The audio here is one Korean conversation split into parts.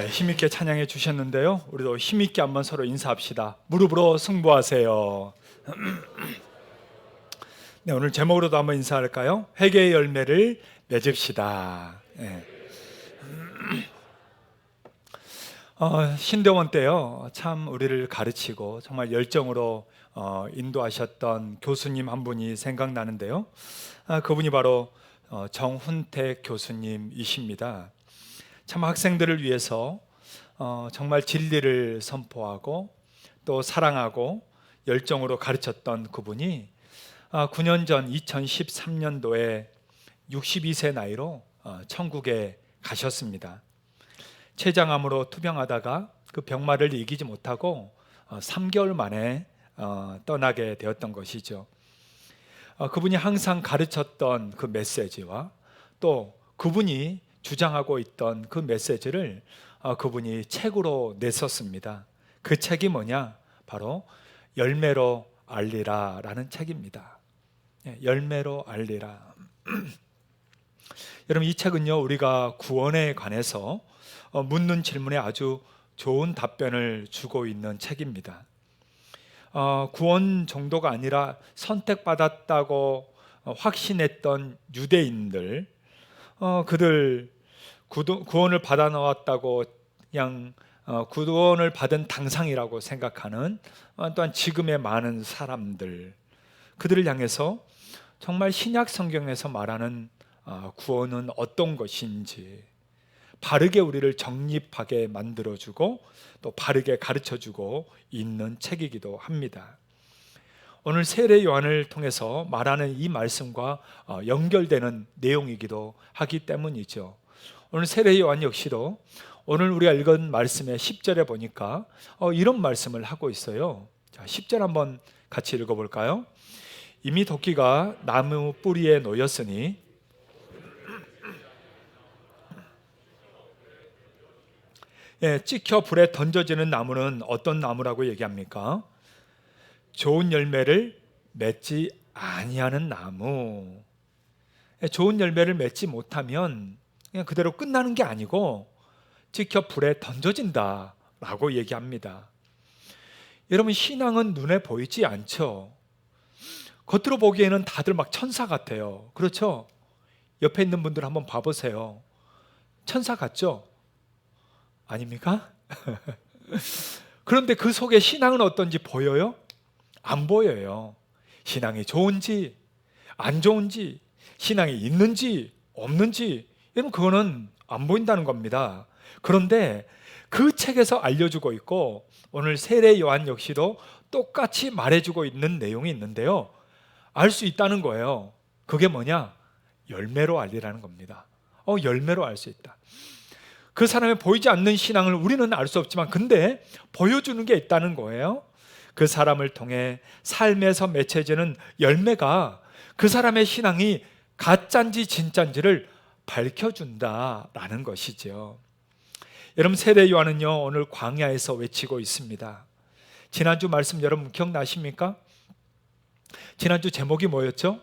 힘있게 찬양해 주셨는데요. 우리도 힘있게 한번 서로 인사합시다. 무릎으로 승부하세요. 네, 오늘 제목으로도 한번 인사할까요? 회개의 열매를 맺읍시다. 네. 신대원 때요, 참 우리를 가르치고 정말 열정으로 인도하셨던 교수님 한 분이 생각나는데요. 그분이 바로 정훈택 교수님이십니다. 참 학생들을 위해서 정말 진리를 선포하고 또 사랑하고 열정으로 가르쳤던 그분이 9년 전 2013년도에 62세 나이로 천국에 가셨습니다. 췌장암으로 투병하다가 그 병마를 이기지 못하고 3개월 만에 떠나게 되었던 것이죠. 그분이 항상 가르쳤던 그 메시지와 또 그분이 주장하고 있던 그 메시지를 그분이 책으로 냈었습니다. 그 책이 뭐냐? 바로 열매로 알리라 라는 책입니다. 열매로 알리라. 여러분, 이 책은요, 우리가 구원에 관해서 묻는 질문에 아주 좋은 답변을 주고 있는 책입니다. 구원 정도가 아니라 선택받았다고 확신했던 유대인들, 그들 구원을 받아 나왔다고 그냥 구원을 받은 당상이라고 생각하는 또한 지금의 많은 사람들, 그들을 향해서 정말 신약 성경에서 말하는 구원은 어떤 것인지 바르게 우리를 정립하게 만들어주고 또 바르게 가르쳐주고 있는 책이기도 합니다. 오늘 세례 요한을 통해서 말하는 이 말씀과 연결되는 내용이기도 하기 때문이죠. 오늘 세례 요한 역시도 오늘 우리가 읽은 말씀의 10절에 보니까 이런 말씀을 하고 있어요. 자, 10절 한번 같이 읽어볼까요? 이미 도끼가 나무 뿌리에 놓였으니 찍혀 불에 던져지는 나무는 어떤 나무라고 얘기합니까? 좋은 열매를 맺지 아니하는 나무. 좋은 열매를 맺지 못하면 그냥 그대로 끝나는 게 아니고 찍혀 불에 던져진다라고 얘기합니다. 여러분, 신앙은 눈에 보이지 않죠. 겉으로 보기에는 다들 막 천사 같아요. 그렇죠? 옆에 있는 분들 한번 봐보세요. 천사 같죠? 아닙니까? 그런데 그 속에 신앙은 어떤지 보여요? 안 보여요. 신앙이 좋은지 안 좋은지, 신앙이 있는지 없는지, 여러분, 그거는 안 보인다는 겁니다. 그런데 그 책에서 알려주고 있고 오늘 세례 요한 역시도 똑같이 말해주고 있는 내용이 있는데요, 알 수 있다는 거예요. 그게 뭐냐? 열매로 알리라는 겁니다. 열매로 알 수 있다. 그 사람의 보이지 않는 신앙을 우리는 알 수 없지만 근데 보여주는 게 있다는 거예요. 그 사람을 통해 삶에서 맺혀지는 열매가 그 사람의 신앙이 가짜인지 진짜인지를 밝혀준다라는 것이죠. 여러분, 세례 요한은요, 오늘 광야에서 외치고 있습니다. 지난주 말씀 여러분 기억나십니까? 지난주 제목이 뭐였죠?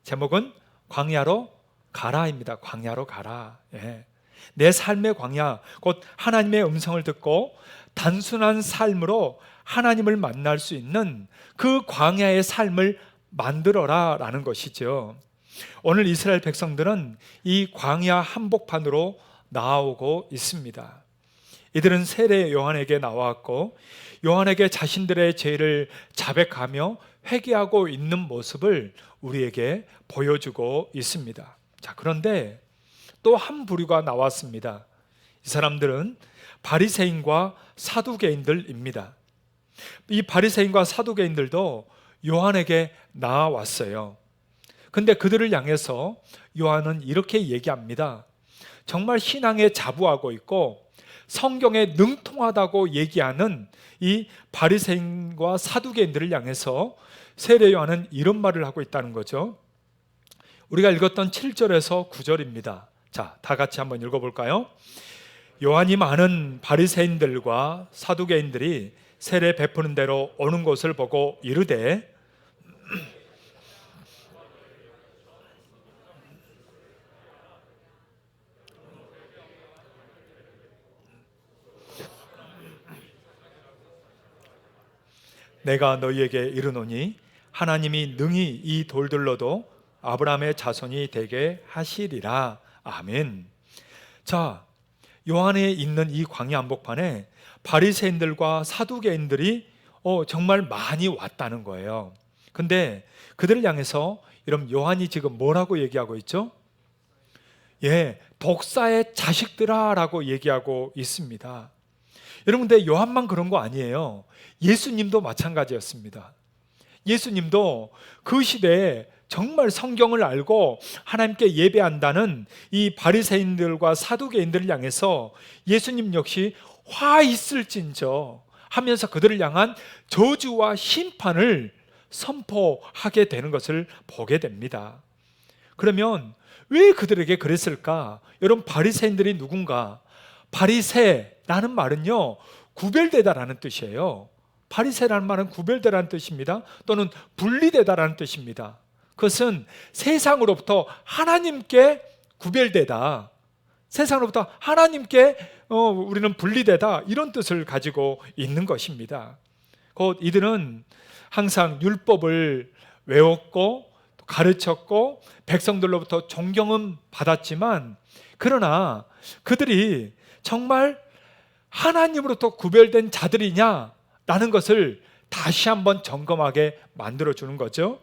제목은 광야로 가라입니다. 광야로 가라. 내 삶의 광야, 곧 하나님의 음성을 듣고 단순한 삶으로 하나님을 만날 수 있는 그 광야의 삶을 만들어라 라는 것이죠. 오늘 이스라엘 백성들은 이 광야 한복판으로 나오고 있습니다. 이들은 세례 요한에게 나왔고 요한에게 자신들의 죄를 자백하며 회개하고 있는 모습을 우리에게 보여주고 있습니다. 자, 그런데 또 한 부류가 나왔습니다. 이 사람들은 바리새인과 사두개인들입니다. 이 바리새인과 사두개인들도 요한에게 나왔어요. 근데 그들을 향해서 요한은 이렇게 얘기합니다. 정말 신앙에 자부하고 있고 성경에 능통하다고 얘기하는 이 바리새인과 사두개인들을 향해서 세례 요한은 이런 말을 하고 있다는 거죠. 우리가 읽었던 7절에서 9절입니다. 자, 다 같이 한번 읽어볼까요? 요한이 많은 바리새인들과 사두개인들이 세례 베푸는 대로 오는 것을 보고 이르되 내가 너희에게 이르노니 하나님이 능히 이 돌들로도 아브라함의 자손이 되게 하시리라. 아멘. 자, 요한에 있는 이 광야 한복판에 바리새인들과 사두개인들이 정말 많이 왔다는 거예요. 근데 그들을 향해서 여러분 요한이 지금 뭐라고 얘기하고 있죠? 독사의 자식들아 라고 얘기하고 있습니다. 여러분, 근데 요한만 그런 거 아니에요. 예수님도 마찬가지였습니다. 예수님도 그 시대에 정말 성경을 알고 하나님께 예배한다는 이 바리새인들과 사두개인들을 향해서 예수님 역시 화 있을진저 하면서 그들을 향한 저주와 심판을 선포하게 되는 것을 보게 됩니다. 그러면 왜 그들에게 그랬을까? 여러분, 바리새인들이 누군가? 바리새라는 말은요, 구별되다라는 뜻이에요. 바리새라는 말은 구별되다라는 뜻입니다. 또는 분리되다라는 뜻입니다. 그것은 세상으로부터 하나님께 구별되다, 세상으로부터 하나님께 우리는 분리되다, 이런 뜻을 가지고 있는 것입니다. 곧 이들은 항상 율법을 외웠고 가르쳤고 백성들로부터 존경은 받았지만, 그러나 그들이 정말 하나님으로부터 구별된 자들이냐라는 것을 다시 한번 점검하게 만들어주는 거죠.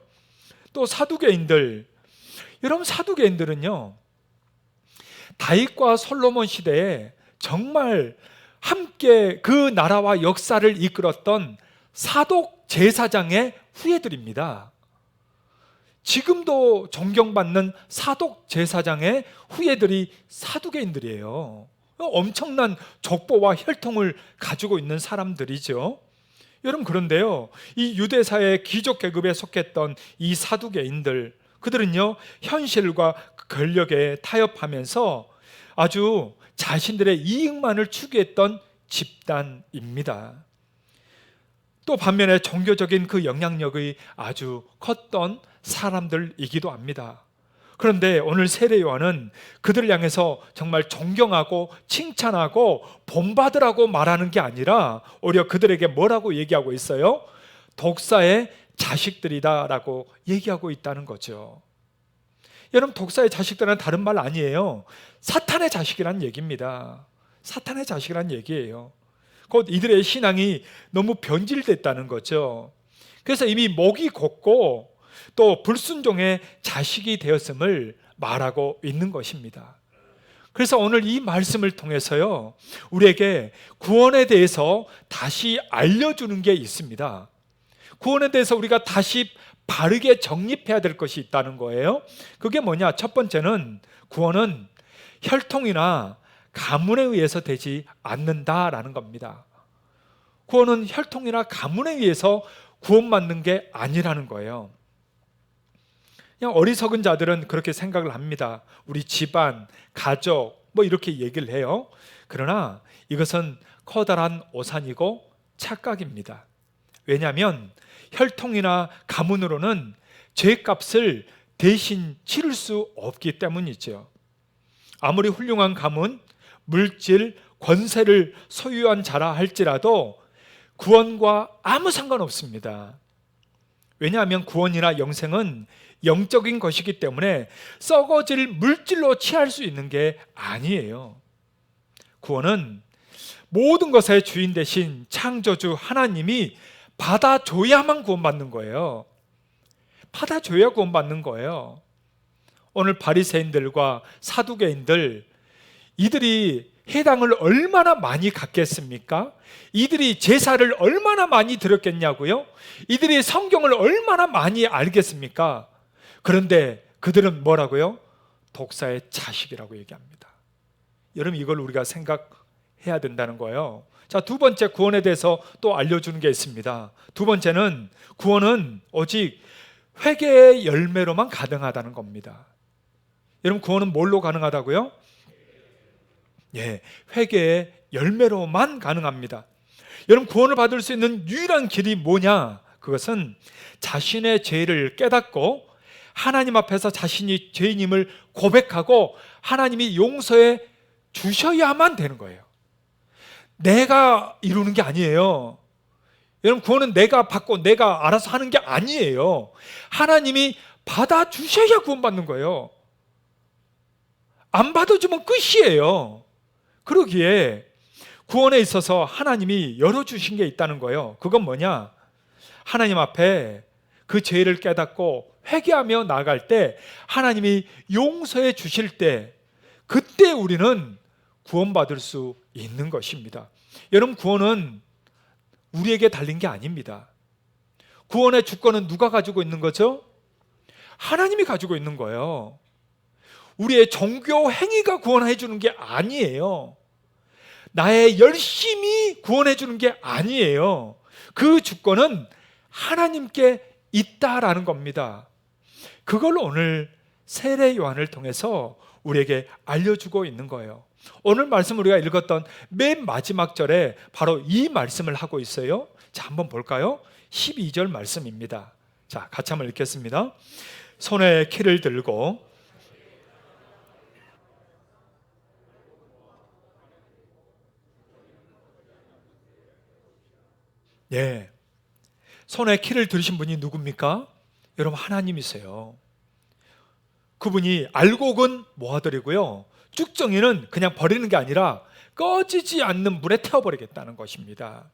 또 사두개인들, 여러분, 사두개인들은요, 다윗과 솔로몬 시대에 정말 함께 그 나라와 역사를 이끌었던 사독 제사장의 후예들입니다. 지금도 존경받는 사독 제사장의 후예들이 사두개인들이에요. 엄청난 족보와 혈통을 가지고 있는 사람들이죠. 여러분, 그런데요, 이 유대사의 귀족 계급에 속했던 이 사두개인들, 그들은요, 현실과 권력에 타협하면서 아주 자신들의 이익만을 추구했던 집단입니다. 또 반면에 종교적인 그 영향력이 아주 컸던 사람들이기도 합니다. 그런데 오늘 세례 요한은 그들을 향해서 정말 존경하고 칭찬하고 본받으라고 말하는 게 아니라 오히려 그들에게 뭐라고 얘기하고 있어요? 독사의 자식들이다 라고 얘기하고 있다는 거죠. 여러분, 독사의 자식들은 다른 말 아니에요. 사탄의 자식이란 얘기입니다. 사탄의 자식이란 얘기예요. 곧 이들의 신앙이 너무 변질됐다는 거죠. 그래서 이미 목이 곧고 또 불순종의 자식이 되었음을 말하고 있는 것입니다. 그래서 오늘 이 말씀을 통해서요, 우리에게 구원에 대해서 다시 알려주는 게 있습니다. 구원에 대해서 우리가 다시 바르게 정립해야 될 것이 있다는 거예요. 그게 뭐냐? 첫 번째는 구원은 혈통이나 가문에 의해서 되지 않는다라는 겁니다. 구원은 혈통이나 가문에 의해서 구원받는 게 아니라는 거예요. 그냥 어리석은 자들은 그렇게 생각을 합니다. 우리 집안, 가족 이렇게 얘기를 해요. 그러나 이것은 커다란 오산이고 착각입니다. 왜냐하면 혈통이나 가문으로는 죄값을 대신 치를 수 없기 때문이죠. 아무리 훌륭한 가문, 물질, 권세를 소유한 자라 할지라도 구원과 아무 상관없습니다. 왜냐하면 구원이나 영생은 영적인 것이기 때문에 썩어질 물질로 취할 수 있는 게 아니에요. 구원은 모든 것의 주인 되신 창조주 하나님이 받아줘야만 구원받는 거예요. 받아줘야 구원받는 거예요. 오늘 바리새인들과 사두개인들, 이들이 해당을 얼마나 많이 갖겠습니까? 이들이 제사를 얼마나 많이 드렸겠냐고요? 이들이 성경을 얼마나 많이 알겠습니까? 그런데 그들은 뭐라고요? 독사의 자식이라고 얘기합니다. 여러분, 이걸 우리가 생각해야 된다는 거예요. 자, 두 번째, 구원에 대해서 또 알려주는 게 있습니다. 두 번째는 구원은 오직 회개의 열매로만 가능하다는 겁니다. 여러분, 구원은 뭘로 가능하다고요? 회개의 열매로만 가능합니다. 여러분, 구원을 받을 수 있는 유일한 길이 뭐냐? 그것은 자신의 죄를 깨닫고 하나님 앞에서 자신이 죄인임을 고백하고 하나님이 용서해 주셔야만 되는 거예요. 내가 이루는 게 아니에요. 여러분, 구원은 내가 받고 내가 알아서 하는 게 아니에요. 하나님이 받아주셔야 구원받는 거예요. 안 받아주면 끝이에요. 그러기에 구원에 있어서 하나님이 열어주신 게 있다는 거예요. 그건 뭐냐? 하나님 앞에 그 죄를 깨닫고 회개하며 나아갈 때 하나님이 용서해 주실 때, 그때 우리는 구원받을 수 있는 것입니다. 여러분, 구원은 우리에게 달린 게 아닙니다. 구원의 주권은 누가 가지고 있는 거죠? 하나님이 가지고 있는 거예요. 우리의 종교 행위가 구원해 주는 게 아니에요. 나의 열심히 구원해 주는 게 아니에요. 그 주권은 하나님께 있다라는 겁니다. 그걸 오늘 세례 요한을 통해서 우리에게 알려주고 있는 거예요. 오늘 말씀 우리가 읽었던 맨 마지막 절에 바로 이 말씀을 하고 있어요. 자, 한번 볼까요? 12절 말씀입니다. 자, 같이 한번 읽겠습니다. 손에 키를 들고 예, 손에 키를 들으신 분이 누굽니까? 여러분, 하나님이세요. 그분이 알곡은 모아드리고요, 쭉정이는 그냥 버리는 게 아니라 꺼지지 않는 물에 태워버리겠다는 것입니다.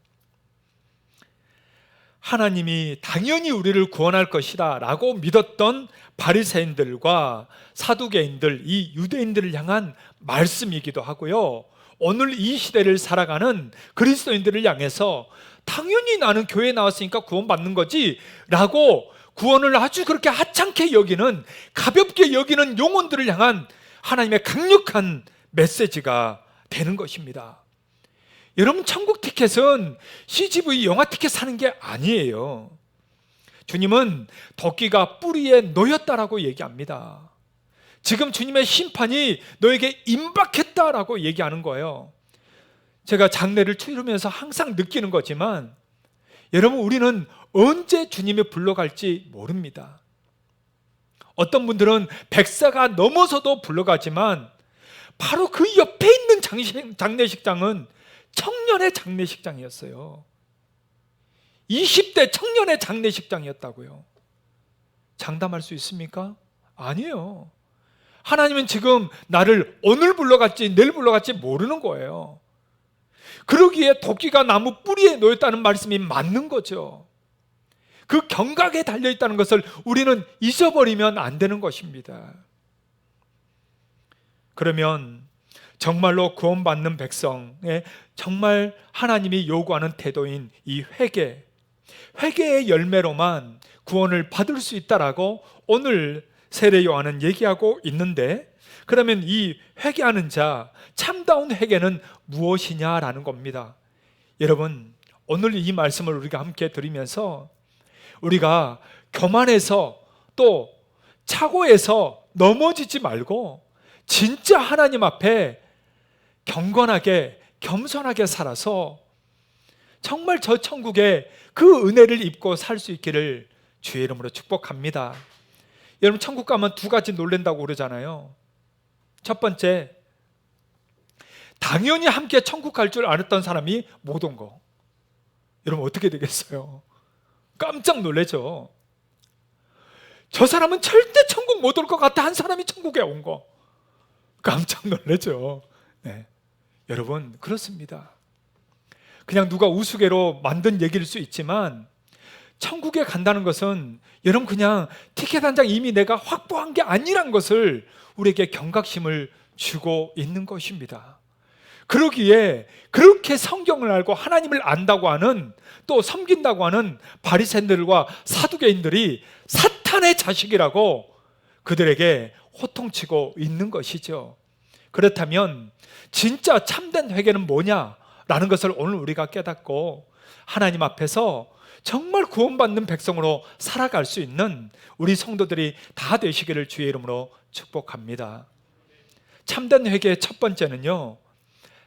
하나님이 당연히 우리를 구원할 것이다 라고 믿었던 바리새인들과 사두개인들, 이 유대인들을 향한 말씀이기도 하고요, 오늘 이 시대를 살아가는 그리스도인들을 향해서 당연히 나는 교회에 나왔으니까 구원받는 거지 라고 구원을 아주 그렇게 하찮게 여기는, 가볍게 여기는 영혼들을 향한 하나님의 강력한 메시지가 되는 것입니다. 여러분, 천국 티켓은 CGV 영화 티켓 사는 게 아니에요. 주님은 도끼가 뿌리에 놓였다라고 얘기합니다. 지금 주님의 심판이 너에게 임박했다라고 얘기하는 거예요. 제가 장례를 치르면서 항상 느끼는 거지만, 여러분, 우리는 언제 주님이 불러갈지 모릅니다. 어떤 분들은 백사가 넘어서도 불러가지만 바로 그 옆에 있는 장례식장은 청년의 장례식장이었어요. 20대 청년의 장례식장이었다고요. 장담할 수 있습니까? 아니에요. 하나님은 지금 나를 오늘 불러갈지 내일 불러갈지 모르는 거예요. 그러기에 도끼가 나무 뿌리에 놓였다는 말씀이 맞는 거죠. 그 경각에 달려있다는 것을 우리는 잊어버리면 안 되는 것입니다. 그러면 정말로 구원받는 백성의 정말 하나님이 요구하는 태도인 이 회개의 열매로만 구원을 받을 수 있다라고 오늘 세례 요한은 얘기하고 있는데, 그러면 이 회개하는 자, 참다운 회개는 무엇이냐라는 겁니다. 여러분, 오늘 이 말씀을 우리가 함께 들으면서 우리가 교만해서 또 착오해서 넘어지지 말고 진짜 하나님 앞에 경건하게 겸손하게 살아서 정말 저 천국에 그 은혜를 입고 살 수 있기를 주의 이름으로 축복합니다. 여러분, 천국 가면 두 가지 놀란다고 그러잖아요. 첫 번째, 당연히 함께 천국 갈 줄 알았던 사람이 못 온 거. 여러분, 어떻게 되겠어요? 깜짝 놀라죠. 저 사람은 절대 천국 못 올 것 같아 한 사람이 천국에 온 거. 깜짝 놀라죠. 네. 여러분, 그렇습니다. 그냥 누가 우스개로 만든 얘기일 수 있지만 천국에 간다는 것은 여러분 그냥 티켓 한 장 이미 내가 확보한 게 아니란 것을 우리에게 경각심을 주고 있는 것입니다. 그러기에 그렇게 성경을 알고 하나님을 안다고 하는, 또 섬긴다고 하는 바리새인들과 사두개인들이 사탄의 자식이라고 그들에게 호통치고 있는 것이죠. 그렇다면 진짜 참된 회개는 뭐냐라는 것을 오늘 우리가 깨닫고 하나님 앞에서 정말 구원받는 백성으로 살아갈 수 있는 우리 성도들이 다 되시기를 주의 이름으로 축복합니다. 참된 회개의 첫 번째는요,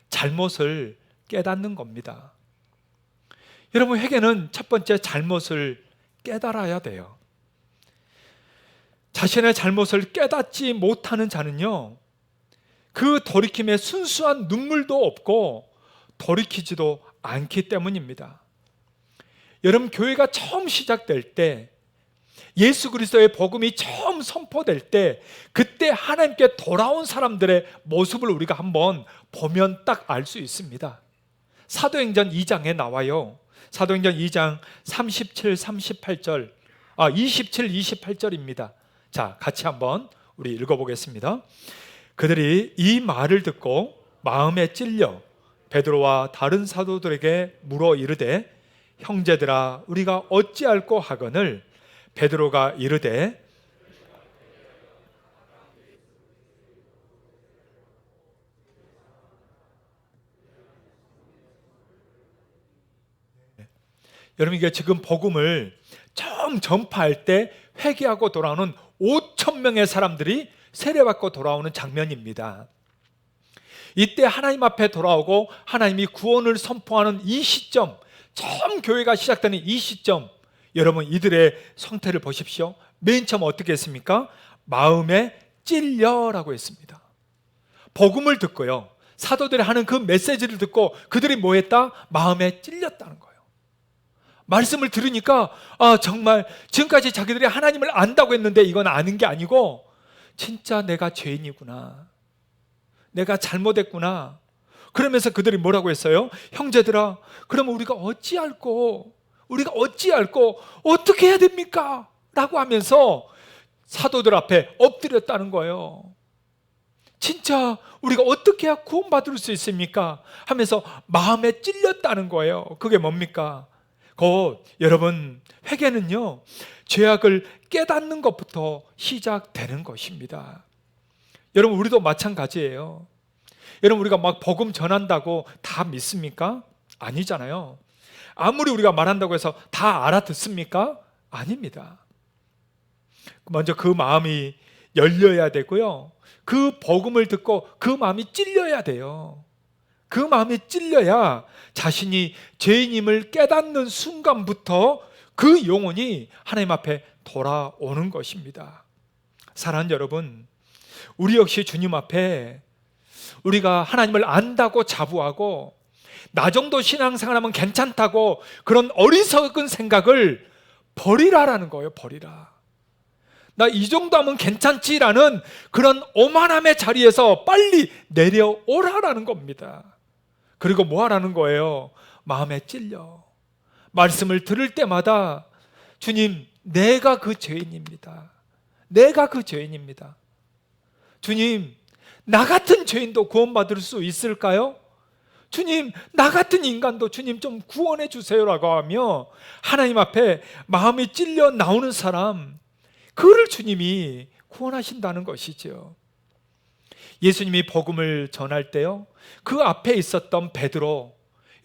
잘못을 깨닫는 겁니다. 여러분, 회개는 첫 번째 잘못을 깨달아야 돼요. 자신의 잘못을 깨닫지 못하는 자는요, 그 돌이킴에 순수한 눈물도 없고 돌이키지도 않기 때문입니다. 여러분, 교회가 처음 시작될 때, 예수 그리스도의 복음이 처음 선포될 때, 그때 하나님께 돌아온 사람들의 모습을 우리가 한번 보면 딱 알 수 있습니다. 사도행전 2장에 나와요. 사도행전 2장 37, 38절, 27, 28절입니다. 자, 같이 한번 우리 읽어보겠습니다. 그들이 이 말을 듣고 마음에 찔려 베드로와 다른 사도들에게 물어 이르되, 형제들아, 우리가 어찌할꼬 하거늘, 베드로가 이르되, 여러분, 이게 지금 복음을 처음 전파할 때 회개하고 돌아오는 5천 명의 사람들이 세례받고 돌아오는 장면입니다. 이때 하나님 앞에 돌아오고 하나님이 구원을 선포하는 이 시점, 처음 교회가 시작되는 이 시점, 여러분, 이들의 상태를 보십시오. 맨 처음 어떻게 했습니까? 마음에 찔려라고 했습니다. 복음을 듣고요, 사도들이 하는 그 메시지를 듣고 그들이 뭐 했다? 마음에 찔렸다는 거예요. 말씀을 들으니까 정말 지금까지 자기들이 하나님을 안다고 했는데 이건 아는 게 아니고 진짜 내가 죄인이구나, 내가 잘못했구나. 그러면서 그들이 뭐라고 했어요? 형제들아, 그러면 우리가 어찌할꼬 어떻게 해야 됩니까? 라고 하면서 사도들 앞에 엎드렸다는 거예요. 진짜 우리가 어떻게 해야 구원받을 수 있습니까? 하면서 마음에 찔렸다는 거예요. 그게 뭡니까? 곧 여러분, 회개는요, 죄악을 깨닫는 것부터 시작되는 것입니다. 여러분, 우리도 마찬가지예요. 여러분, 우리가 막 복음 전한다고 다 믿습니까? 아니잖아요. 아무리 우리가 말한다고 해서 다 알아듣습니까? 아닙니다. 먼저 그 마음이 열려야 되고요, 그 복음을 듣고 그 마음이 찔려야 돼요. 그 마음이 찔려야 자신이 죄인임을 깨닫는 순간부터 그 영혼이 하나님 앞에 돌아오는 것입니다. 사랑하는 여러분, 우리 역시 주님 앞에 우리가 하나님을 안다고 자부하고 나 정도 신앙생활하면 괜찮다고 그런 어리석은 생각을 버리라라는 거예요. 버리라. 나 이 정도 하면 괜찮지라는 그런 오만함의 자리에서 빨리 내려오라라는 겁니다. 그리고 뭐 하라는 거예요? 마음에 찔려 말씀을 들을 때마다 주님, 내가 그 죄인입니다. 내가 그 죄인입니다. 주님, 나 같은 죄인도 구원받을 수 있을까요? 주님, 나 같은 인간도 주님 좀 구원해 주세요라고 하며 하나님 앞에 마음이 찔려 나오는 사람, 그를 주님이 구원하신다는 것이죠. 예수님이 복음을 전할 때요, 그 앞에 있었던 베드로,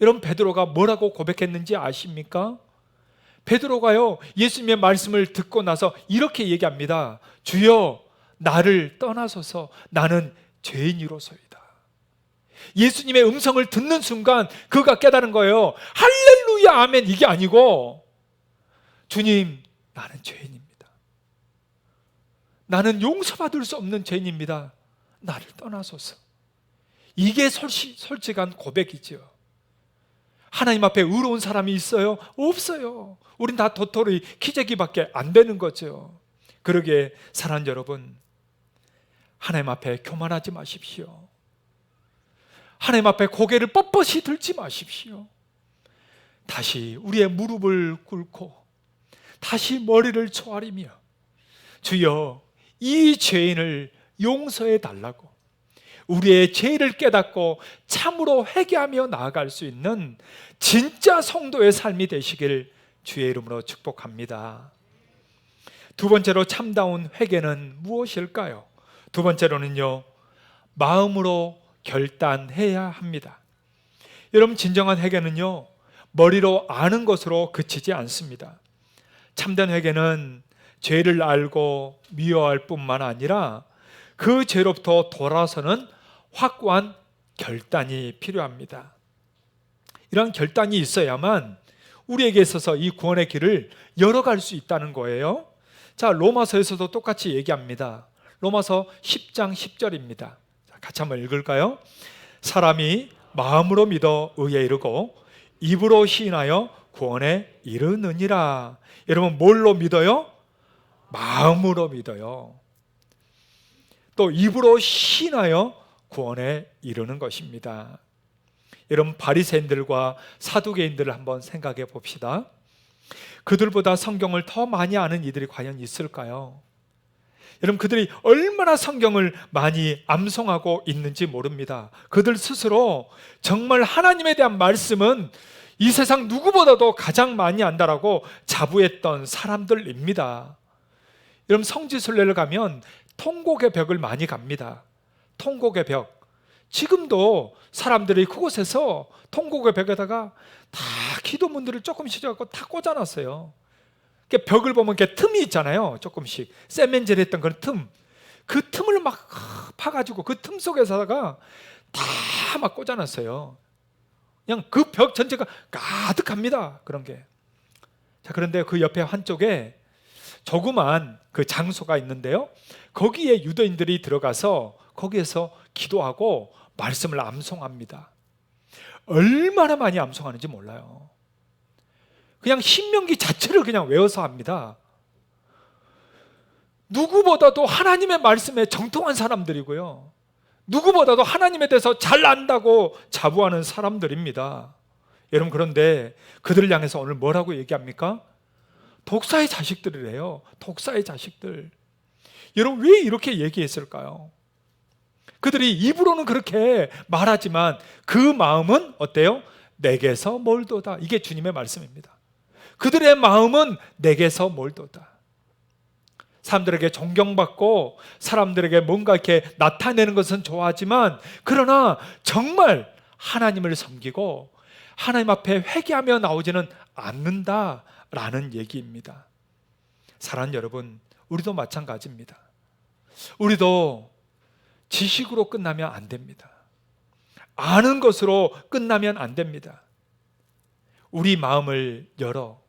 여러분, 베드로가 뭐라고 고백했는지 아십니까? 베드로가요, 예수님의 말씀을 듣고 나서 이렇게 얘기합니다. 주여, 나를 떠나소서, 나는 죄인이로소이다. 예수님의 음성을 듣는 순간 그가 깨달은 거예요. 할렐루야 아멘, 이게 아니고 주님, 나는 죄인입니다. 나는 용서받을 수 없는 죄인입니다. 나를 떠나소서. 이게 솔직한 고백이죠. 하나님 앞에 의로운 사람이 있어요? 없어요. 우린 다 도토리 키재기밖에 안 되는 거죠. 그러기에 사랑하는 여러분, 하나님 앞에 교만하지 마십시오. 하나님 앞에 고개를 뻣뻣이 들지 마십시오. 다시 우리의 무릎을 꿇고 다시 머리를 조아리며 주여, 이 죄인을 용서해 달라고, 우리의 죄를 깨닫고 참으로 회개하며 나아갈 수 있는 진짜 성도의 삶이 되시길 주의 이름으로 축복합니다. 두 번째로 참다운 회개는 무엇일까요? 두 번째로는요, 마음으로 결단해야 합니다. 여러분, 진정한 회개는요, 머리로 아는 것으로 그치지 않습니다. 참된 회개는 죄를 알고 미워할 뿐만 아니라 그 죄로부터 돌아서는 확고한 결단이 필요합니다. 이런 결단이 있어야만 우리에게 있어서 이 구원의 길을 열어갈 수 있다는 거예요. 자, 로마서에서도 똑같이 얘기합니다. 로마서 10장 10절입니다. 같이 한번 읽을까요? 사람이 마음으로 믿어 의에 이르고 입으로 시인하여 구원에 이르느니라. 여러분 뭘로 믿어요? 마음으로 믿어요. 또 입으로 시인하여 구원에 이르는 것입니다. 여러분 바리새인들과 사두개인들을 한번 생각해 봅시다. 그들보다 성경을 더 많이 아는 이들이 과연 있을까요? 여러분 그들이 얼마나 성경을 많이 암송하고 있는지 모릅니다. 그들 스스로 정말 하나님에 대한 말씀은 이 세상 누구보다도 가장 많이 안다라고 자부했던 사람들입니다. 여러분 성지순례를 가면 통곡의 벽을 많이 갑니다. 통곡의 벽. 지금도 사람들이 그곳에서 통곡의 벽에다가 다 기도문들을 조금씩 갖고 다 꽂아놨어요. 벽을 보면 이렇게 틈이 있잖아요. 조금씩 세면질 했던 그런 틈. 그 틈을 막 파가지고 그 틈 속에다가 다 막 꽂아놨어요. 그냥 그 벽 전체가 가득합니다. 그런 게. 자, 그런데 그 옆에 한쪽에 조그만 그 장소가 있는데요. 거기에 유대인들이 들어가서 거기에서 기도하고 말씀을 암송합니다. 얼마나 많이 암송하는지 몰라요. 그냥 신명기 자체를 그냥 외워서 합니다. 누구보다도 하나님의 말씀에 정통한 사람들이고요. 누구보다도 하나님에 대해서 잘 안다고 자부하는 사람들입니다. 여러분 그런데 그들을 향해서 오늘 뭐라고 얘기합니까? 독사의 자식들이래요. 독사의 자식들. 여러분 왜 이렇게 얘기했을까요? 그들이 입으로는 그렇게 말하지만 그 마음은 어때요? 내게서 멀도다. 이게 주님의 말씀입니다. 그들의 마음은 내게서 멀도다. 사람들에게 존경받고 사람들에게 뭔가 이렇게 나타내는 것은 좋아하지만 그러나 정말 하나님을 섬기고 하나님 앞에 회개하며 나오지는 않는다라는 얘기입니다. 사랑하는 여러분, 우리도 마찬가지입니다. 우리도 지식으로 끝나면 안 됩니다. 아는 것으로 끝나면 안 됩니다. 우리 마음을 열어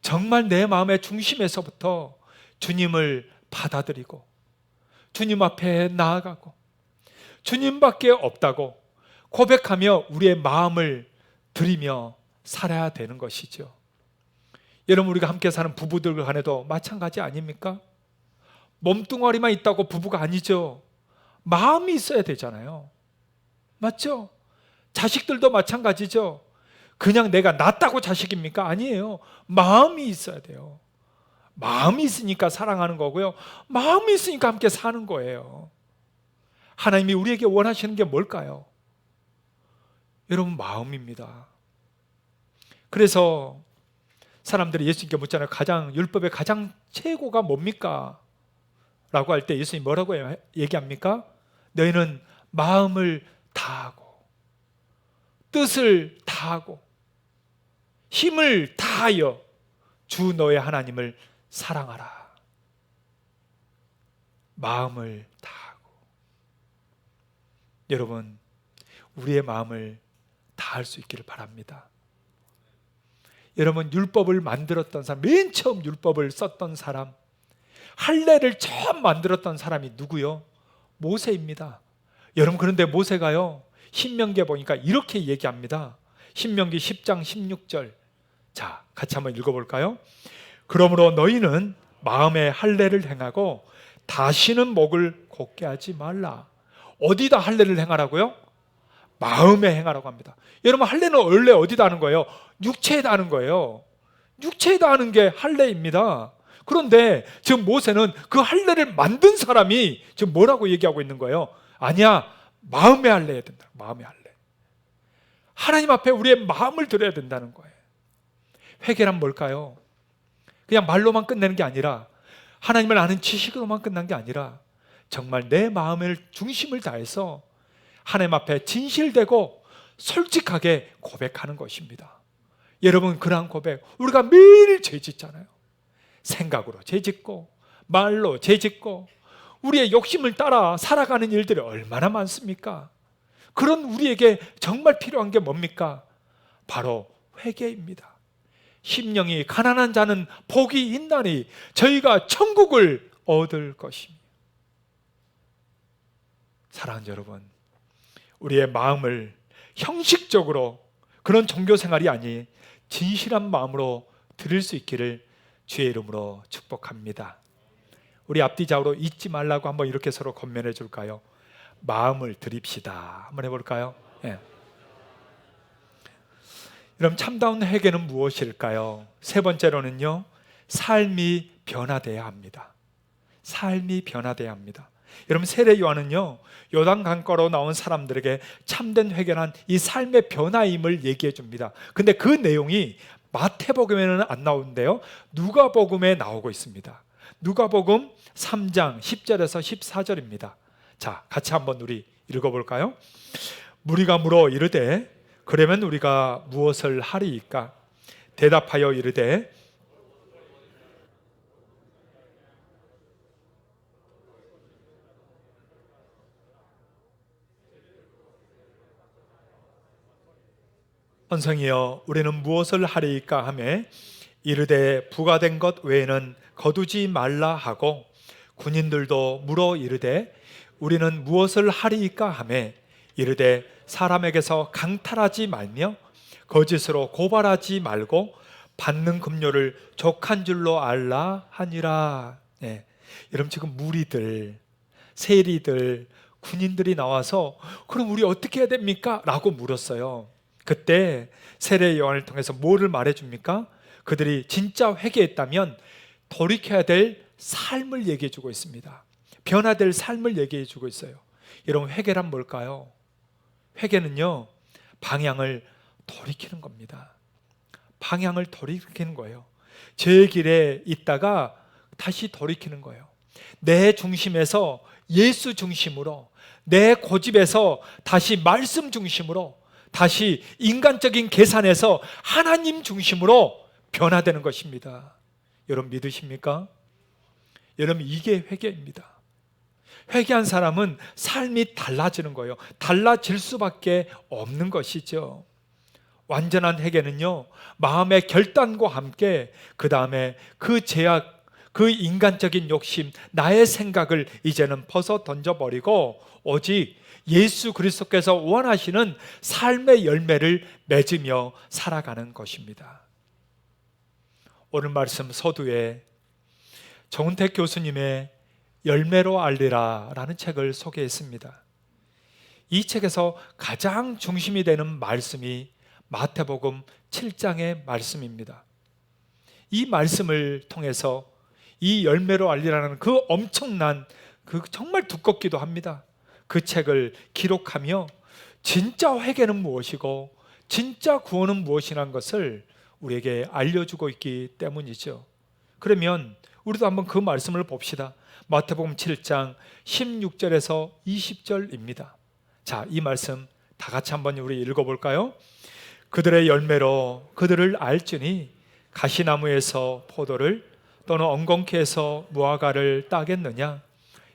정말 내 마음의 중심에서부터 주님을 받아들이고 주님 앞에 나아가고 주님밖에 없다고 고백하며 우리의 마음을 드리며 살아야 되는 것이죠. 여러분 우리가 함께 사는 부부들 간에도 마찬가지 아닙니까? 몸뚱아리만 있다고 부부가 아니죠. 마음이 있어야 되잖아요. 맞죠? 자식들도 마찬가지죠. 그냥 내가 낳았다고 자식입니까? 아니에요. 마음이 있어야 돼요. 마음이 있으니까 사랑하는 거고요. 마음이 있으니까 함께 사는 거예요. 하나님이 우리에게 원하시는 게 뭘까요? 여러분 마음입니다. 그래서 사람들이 예수님께 묻잖아요. 율법의 가장 최고가 뭡니까? 라고 할 때 예수님이 뭐라고 얘기합니까? 너희는 마음을 다하고 뜻을 다하고 힘을 다하여 주 너의 하나님을 사랑하라. 마음을 다하고. 여러분 우리의 마음을 다할 수 있기를 바랍니다. 여러분 율법을 만들었던 사람, 맨 처음 율법을 썼던 사람, 할례를 처음 만들었던 사람이 누구요? 모세입니다. 여러분 그런데 모세가요 신명기에 보니까 이렇게 얘기합니다. 신명기 10장 16절. 자, 같이 한번 읽어볼까요? 그러므로 너희는 마음에 할례를 행하고 다시는 목을 곧게 하지 말라. 어디다 할례를 행하라고요? 마음에 행하라고 합니다. 여러분 할례는 원래 어디다 하는 거예요? 육체에다 하는 거예요. 육체에다 하는 게 할례입니다. 그런데 지금 모세는 그 할례를 만든 사람이 지금 뭐라고 얘기하고 있는 거예요? 아니야, 마음에 할례 해야 된다. 마음에 할례. 하나님 앞에 우리의 마음을 드려야 된다는 거예요. 회개란 뭘까요? 그냥 말로만 끝내는 게 아니라 하나님을 아는 지식으로만 끝난 게 아니라 정말 내 마음을 중심을 다해서 하나님 앞에 진실되고 솔직하게 고백하는 것입니다. 여러분 그러한 고백, 우리가 매일 죄짓잖아요. 생각으로 죄짓고 말로 죄짓고 우리의 욕심을 따라 살아가는 일들이 얼마나 많습니까? 그런 우리에게 정말 필요한 게 뭡니까? 바로 회개입니다. 심령이 가난한 자는 복이 있나니 저희가 천국을 얻을 것입니다. 사랑하는 여러분, 우리의 마음을 형식적으로 그런 종교 생활이 아닌 진실한 마음으로 드릴 수 있기를 주의 이름으로 축복합니다. 우리 앞뒤 좌우로 잊지 말라고 한번 이렇게 서로 권면해 줄까요? 마음을 드립시다. 한번 해볼까요? 예. 그럼 참다운 회개는 무엇일까요? 세 번째로는요, 삶이 변화돼야 합니다. 삶이 변화돼야 합니다. 여러분, 세례 요한은요, 요단 강가로 나온 사람들에게 참된 회개란 이 삶의 변화임을 얘기해 줍니다. 근데 그 내용이 마태복음에는 안 나오는데요, 누가복음에 나오고 있습니다. 누가복음 3장 10절에서 14절입니다. 자, 같이 한번 우리 읽어볼까요? 무리가 물어 이르되 그러면 우리가 무엇을 하리이까? 대답하여 이르되 선생이여 우리는 무엇을 하리이까 하매 이르되 부과된 것 외에는 거두지 말라 하고 군인들도 물어 이르되 우리는 무엇을 하리이까 하매 이르되 사람에게서 강탈하지 말며 거짓으로 고발하지 말고 받는 급료를 족한 줄로 알라 하니라. 네. 여러분, 지금 무리들, 세리들, 군인들이 나와서 그럼 우리 어떻게 해야 됩니까? 라고 물었어요. 그때 세례 요한을 통해서 뭐를 말해줍니까? 그들이 진짜 회개했다면 돌이켜야 될 삶을 얘기해 주고 있습니다. 변화될 삶을 얘기해 주고 있어요. 여러분, 회개란 뭘까요? 회개는요, 방향을 돌이키는 겁니다. 방향을 돌이키는 거예요. 제 길에 있다가 다시 돌이키는 거예요. 내 중심에서 예수 중심으로, 내 고집에서 다시 말씀 중심으로, 다시 인간적인 계산에서 하나님 중심으로 변화되는 것입니다. 여러분, 믿으십니까? 여러분, 이게 회개입니다. 회개한 사람은 삶이 달라지는 거예요. 달라질 수밖에 없는 것이죠. 완전한 회개는요, 마음의 결단과 함께 그 다음에 그 죄악, 그 인간적인 욕심, 나의 생각을 이제는 벗어 던져버리고 오직 예수 그리스도께서 원하시는 삶의 열매를 맺으며 살아가는 것입니다. 오늘 말씀 서두에 정은택 교수님의 열매로 알리라 라는 책을 소개했습니다. 이 책에서 가장 중심이 되는 말씀이 마태복음 7장의 말씀입니다. 이 말씀을 통해서 이 열매로 알리라는 그 엄청난, 그 정말 두껍기도 합니다. 그 책을 기록하며 진짜 회개는 무엇이고 진짜 구원은 무엇이라는 것을 우리에게 알려주고 있기 때문이죠. 그러면 우리도 한번 그 말씀을 봅시다. 마태복음 7장 16절에서 20절입니다. 자, 이 말씀 다 같이 한번 우리 읽어볼까요? 그들의 열매로 그들을 알지니 가시나무에서 포도를 또는 엉겅퀴에서 무화과를 따겠느냐?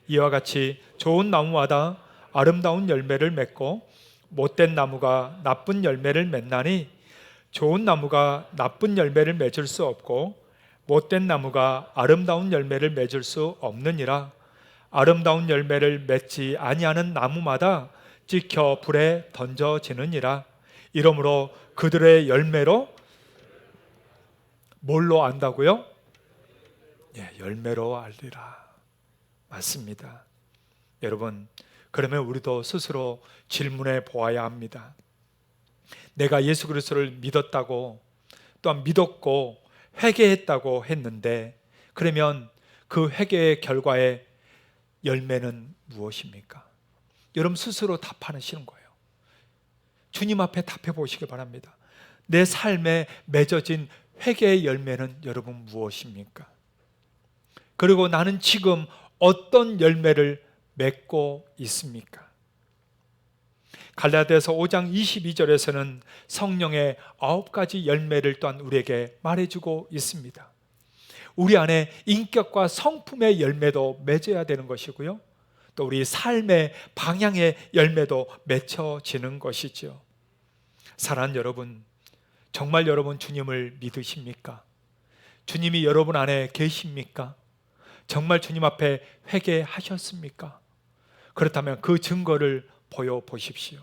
이와 같이 좋은 나무마다 아름다운 열매를 맺고 못된 나무가 나쁜 열매를 맺나니 좋은 나무가 나쁜 열매를 맺을 수 없고 못된 나무가 아름다운 열매를 맺을 수 없느니라. 아름다운 열매를 맺지 아니하는 나무마다 찍혀 불에 던져지느니라. 이러므로 그들의 열매로 뭘로 안다고요? 열매로 알리라. 맞습니다. 여러분, 그러면 우리도 스스로 질문해 보아야 합니다. 내가 예수 그리스도를 믿었다고, 또한 믿었고 회개했다고 했는데, 그러면 그 회개의 결과의 열매는 무엇입니까? 여러분 스스로 답하시는 거예요. 주님 앞에 답해 보시기 바랍니다. 내 삶에 맺어진 회개의 열매는 여러분 무엇입니까? 그리고 나는 지금 어떤 열매를 맺고 있습니까? 갈라디아서 5장 22절에서는 성령의 9가지 열매를 또한 우리에게 말해주고 있습니다. 우리 안에 인격과 성품의 열매도 맺어야 되는 것이고요, 또 우리 삶의 방향의 열매도 맺혀지는 것이죠. 사랑하는 여러분, 정말 여러분 주님을 믿으십니까? 주님이 여러분 안에 계십니까? 정말 주님 앞에 회개하셨습니까? 그렇다면 그 증거를 보여보십시오.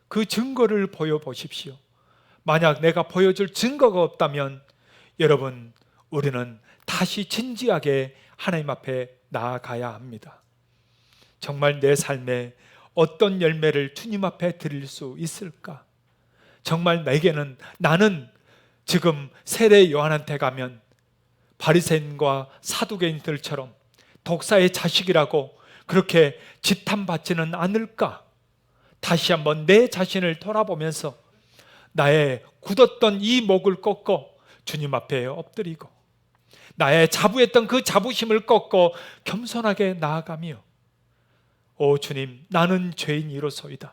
그 증거를 보여보십시오. 만약 내가 보여줄 증거가 없다면 여러분, 우리는 다시 진지하게 하나님 앞에 나아가야 합니다. 정말 내 삶에 어떤 열매를 주님 앞에 드릴 수 있을까? 정말 내게는, 나는 지금 세례 요한한테 가면 바리새인과 사두개인들처럼 독사의 자식이라고 그렇게 지탄받지는 않을까? 다시 한번 내 자신을 돌아보면서 나의 굳었던 이 목을 꺾고 주님 앞에 엎드리고, 나의 자부했던 그 자부심을 꺾고 겸손하게 나아가며, 오 주님, 나는 죄인이로소이다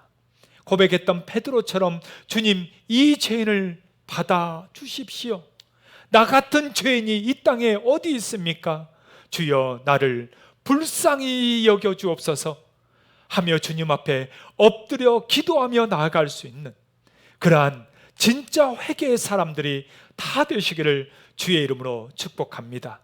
고백했던 베드로처럼 주님, 이 죄인을 받아 주십시오. 나 같은 죄인이 이 땅에 어디 있습니까? 주여, 나를 불쌍히 여겨 주옵소서 하며 주님 앞에 엎드려 기도하며 나아갈 수 있는 그러한 진짜 회개의 사람들이 다 되시기를 주의 이름으로 축복합니다.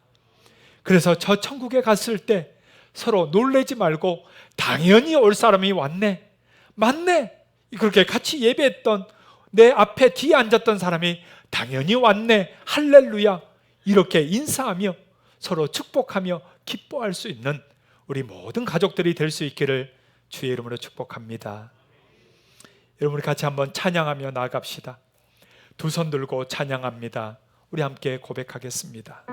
그래서 저 천국에 갔을 때 서로 놀래지 말고, 당연히 올 사람이 왔네, 맞네, 그렇게 같이 예배했던 내 앞에 뒤에 앉았던 사람이 당연히 왔네, 할렐루야, 이렇게 인사하며 서로 축복하며 기뻐할 수 있는 우리 모든 가족들이 될 수 있기를 주의 이름으로 축복합니다. 여러분, 우리 같이 한번 찬양하며 나아갑시다. 두 손 들고 찬양합니다. 우리 함께 고백하겠습니다.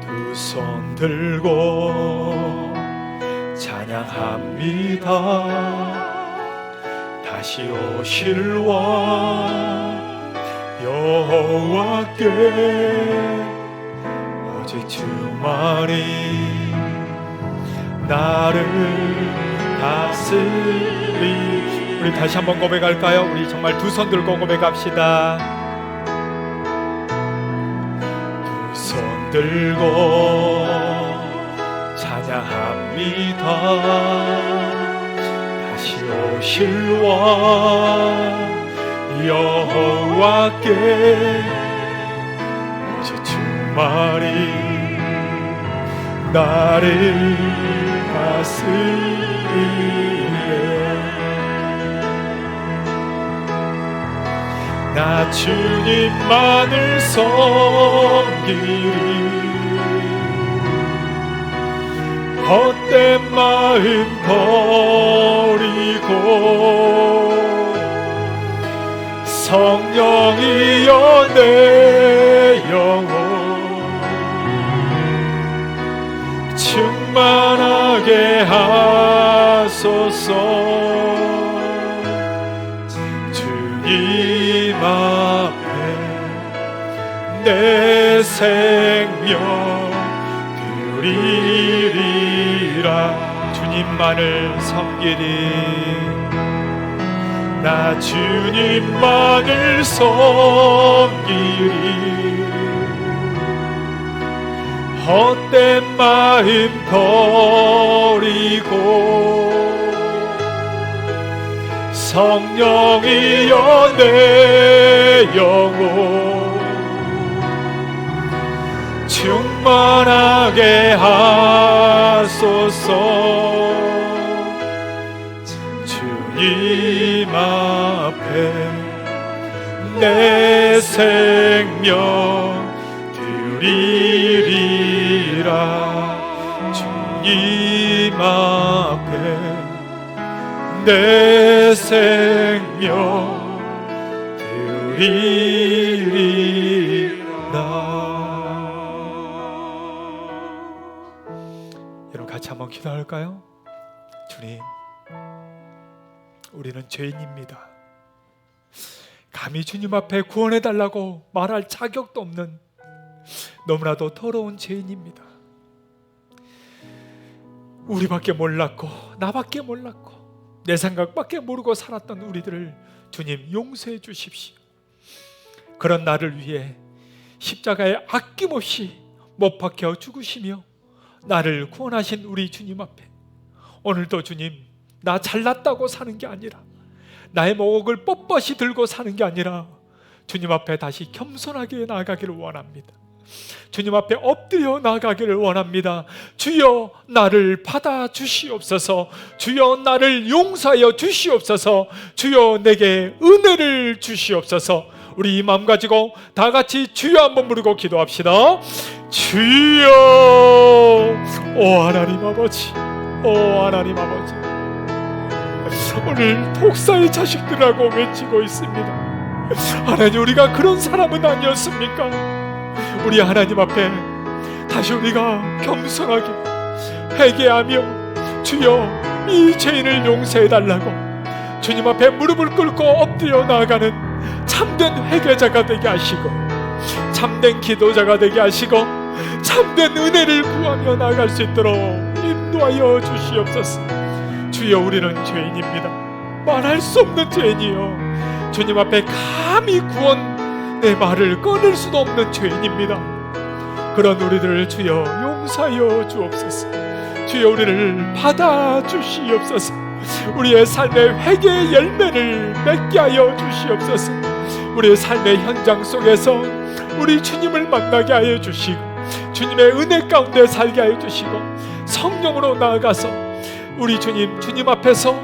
두 손 들고 찬양합니다. 다시 오실 왕 여호와께 오직 주만이 나를 다스리. 우리 다시 한번 고백할까요? 우리 정말 두 손 들고 고백합시다. 두 손 들고 찬양합니다. 다시 오실 왕 여호와께 오직 주만이 나를 다스리네. 나 주님만을 섬기리. 헛된 마음 버리고 성령이여 내 영혼 충만하게 하소서. 주님 앞에 내 생명 드리리라. 주님만을 섬기리. 나 주님만을 섬기리. 헛된 마음 버리고 성령이여 내 영혼 충만하게 하소서. 주님 앞에 내 생명 드리리라. 주님 앞에 내 생명 드리리라. 여러분, 같이 한번 기도할까요? 주님, 우리는 죄인입니다. 감히 주님 앞에 구원해달라고 말할 자격도 없는 너무나도 더러운 죄인입니다. 우리밖에 몰랐고 나밖에 몰랐고 내 생각밖에 모르고 살았던 우리들을 주님 용서해 주십시오. 그런 나를 위해 십자가에 아낌없이 못 박혀 죽으시며 나를 구원하신 우리 주님 앞에 오늘도 주님, 나 잘났다고 사는 게 아니라, 나의 목을 뻣뻣이 들고 사는 게 아니라 주님 앞에 다시 겸손하게 나아가기를 원합니다. 주님 앞에 엎드려 나가기를 원합니다. 주여 나를 받아주시옵소서. 주여 나를 용서하여 주시옵소서. 주여 내게 은혜를 주시옵소서. 우리 이 마음 가지고 다 같이 주여 한번 부르고 기도합시다. 주여. 오 하나님 아버지, 오 하나님 아버지, 오늘 복사의 자식들하고 외치고 있습니다. 하나님, 우리가 그런 사람은 아니었습니까? 우리 하나님 앞에 다시 우리가 겸손하게 회개하며 주여 이 죄인을 용서해달라고 주님 앞에 무릎을 꿇고 엎드려 나아가는 참된 회개자가 되게 하시고, 참된 기도자가 되게 하시고, 참된 은혜를 구하며 나아갈 수 있도록 인도하여 주시옵소서. 주여, 우리는 죄인입니다. 말할 수 없는 죄인이요, 주님 앞에 감히 구원 내 말을 꺼낼 수도 없는 죄인입니다. 그런 우리들을 주여 용서하여 주옵소서. 주여, 우리를 받아주시옵소서. 우리의 삶의 회개의 열매를 맺게 하여 주시옵소서. 우리의 삶의 현장 속에서 우리 주님을 만나게 하여 주시고, 주님의 은혜 가운데 살게 하여 주시고, 성령으로 나아가서 우리 주님 앞에서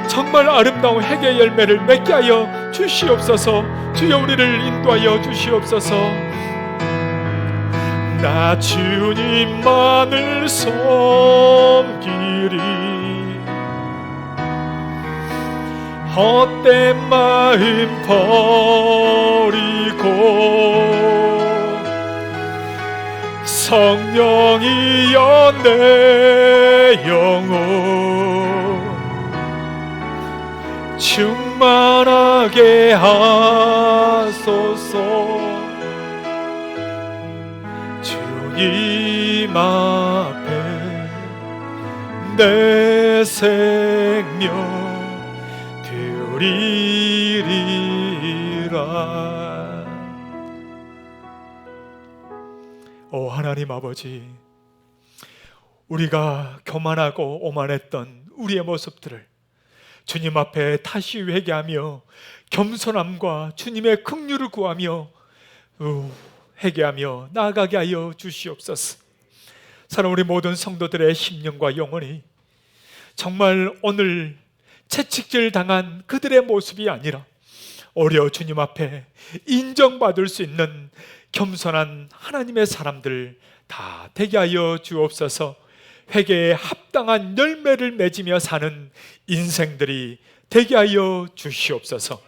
정말 아름다운 회개의 열매를 맺게 하여 주시옵소서. 주여, 우리를 인도하여 주시옵소서. 나 주님만을 섬기리, 헛된 마음 버리고 성령이여 내 영혼 충만하게 하소서. 주님 앞에 내 생명 드리리라. 오 하나님 아버지, 우리가 교만하고 오만했던 우리의 모습들을 주님 앞에 다시 회개하며 겸손함과 주님의 긍휼을 구하며 회개하며 나아가게 하여 주시옵소서. 사랑 우리 모든 성도들의 심령과 영혼이 정말 오늘 채찍질 당한 그들의 모습이 아니라 오히려 주님 앞에 인정받을 수 있는 겸손한 하나님의 사람들 다 되게 하여 주옵소서. 회개에 합당한 열매를 맺으며 사는 인생들이 되게 하여 주시옵소서.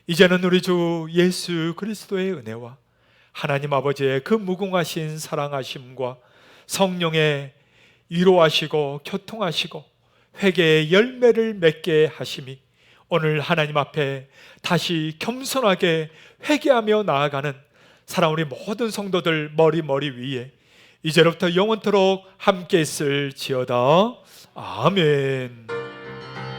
이제는 우리 주 예수 그리스도의 은혜와 하나님 아버지의 그 무궁하신 사랑하심과 성령의 위로하시고 교통하시고 회개의 열매를 맺게 하심이 오늘 하나님 앞에 다시 겸손하게 회개하며 나아가는 사랑 우리 모든 성도들 머리 위에 이제로부터 영원토록 함께 있을지어다. 아멘.